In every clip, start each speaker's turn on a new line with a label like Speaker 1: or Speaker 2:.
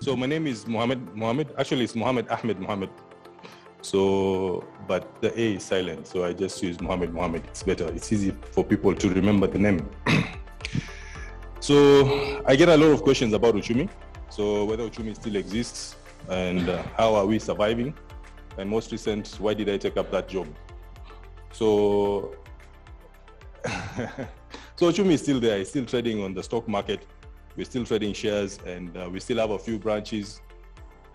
Speaker 1: So my name is Mohammed. Actually, it's Mohammed Ahmed Mohammed. So, but the A is silent. So I just use Mohammed. It's better. It's easy for people to remember the name. So I get a lot of questions about Uchumi. So whether Uchumi still exists and how are we surviving? And most recent, why did I take up that job? So, so Uchumi is still there. It's still trading on the stock market. We're still trading shares, and we still have a few branches.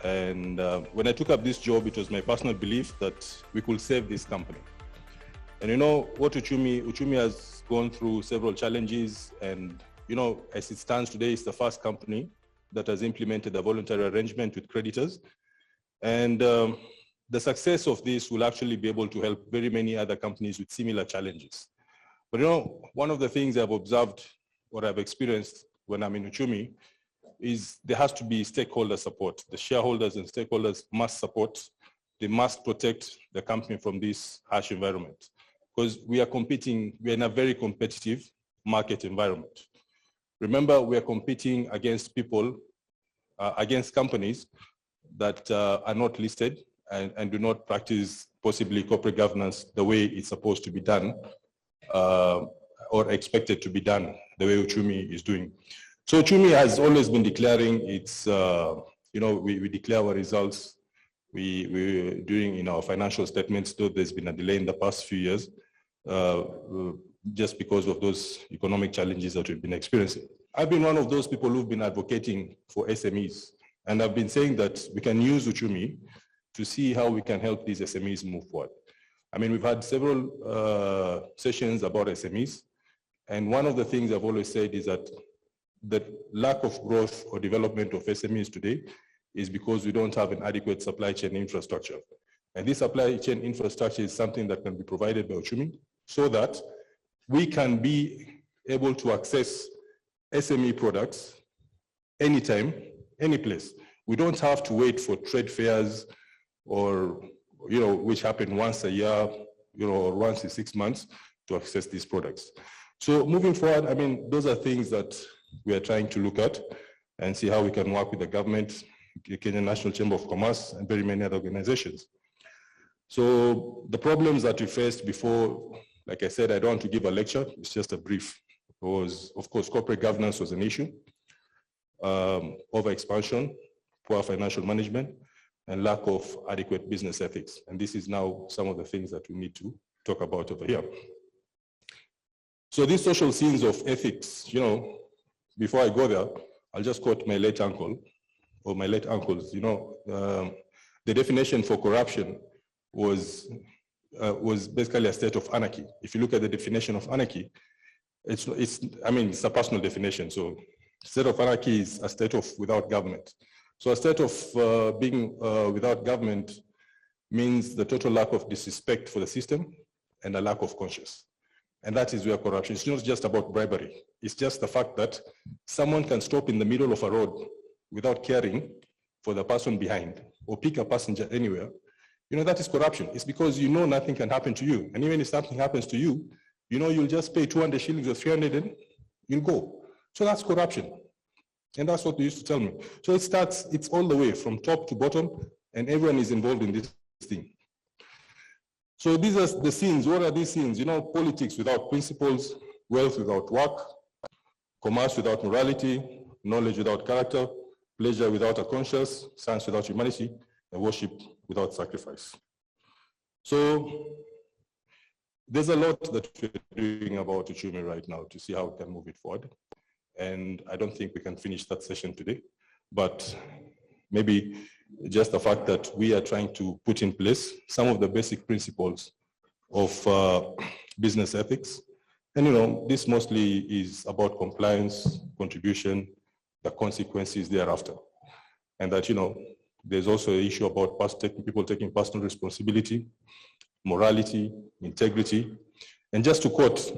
Speaker 1: And when I took up this job, it was my personal belief that we could save this company. And you know what, Uchumi has gone through several challenges, and you know, as it stands today, it's the first company that has implemented a voluntary arrangement with creditors. And the success of this will actually be able to help very many other companies with similar challenges. But you know, one of the things I've observed or I've experienced when I'm in Uchumi is there has to be stakeholder support. The shareholders and stakeholders must support. They must protect the company from this harsh environment, because we are in a very competitive market environment. Remember, we are competing against people, against companies that are not listed and do not practice possibly corporate governance the way it's supposed to be done, or expected to be done the way Uchumi is doing. So Uchumi has always been declaring its, you know, we declare our results. We're doing in our financial statements, though there's been a delay in the past few years, just because of those economic challenges that we've been experiencing. I've been one of those people who've been advocating for SMEs, and I've been saying that we can use Uchumi to see how we can help these SMEs move forward. I mean, we've had several sessions about SMEs, and one of the things I've always said is that the lack of growth or development of SMEs today is because we don't have an adequate supply chain infrastructure. And this supply chain infrastructure is something that can be provided by Uchumi so that we can be able to access SME products anytime, any place. We don't have to wait for trade fairs or, you know, which happen once a year, you know, or once in 6 months to access these products. So moving forward, I mean, those are things that we are trying to look at and see how we can work with the government, the Kenya National Chamber of Commerce, and very many other organizations. So the problems that we faced before, like I said, I don't want to give a lecture, it's just a brief. It was, of course, corporate governance was an issue, over-expansion, poor financial management, and lack of adequate business ethics. And this is now some of the things that we need to talk about over here. So these social scenes of ethics, you know, before I go there, I'll just quote my late uncle, or my late uncles. You know, the definition for corruption was basically a state of anarchy. If you look at the definition of anarchy, it's a personal definition. So state of anarchy is a state of without government. So a state of being without government means the total lack of disrespect for the system and a lack of conscience. And that is where corruption is not just about bribery. It's just the fact that someone can stop in the middle of a road without caring for the person behind or pick a passenger anywhere. You know, that is corruption. It's because you know nothing can happen to you. And even if something happens to you, you know, you'll just pay 200 shillings or 300 and you'll go. So that's corruption. And that's what they used to tell me. So it's all the way from top to bottom, and everyone is involved in this thing. So these are the scenes. What are these scenes? You know, politics without principles, wealth without work, commerce without morality, knowledge without character, pleasure without a conscience, science without humanity, and worship without sacrifice. So there's a lot that we're doing about Uchumi right now to see how we can move it forward. And I don't think we can finish that session today, but maybe just the fact that we are trying to put in place some of the basic principles of business ethics. And, you know, this mostly is about compliance, contribution, the consequences thereafter. And that, you know, there's also an issue about people taking personal responsibility, morality, integrity. And just to quote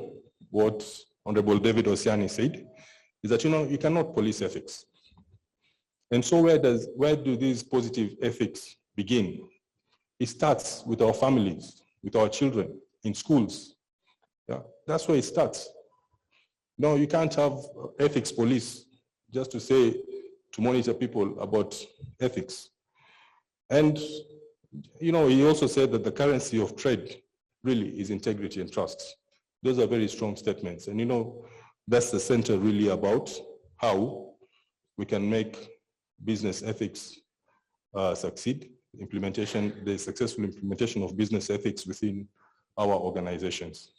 Speaker 1: what Honorable David Osiani said, is that, you know, you cannot police ethics. And so where do these positive ethics begin? It starts with our families, with our children, in schools. Yeah, that's where it starts. No, you can't have ethics police just to say to monitor people about ethics. And, you know, he also said that the currency of trade really is integrity and trust. Those are very strong statements. And, you know, that's the center really about how we can make business ethics succeed, the successful implementation of business ethics within our organizations.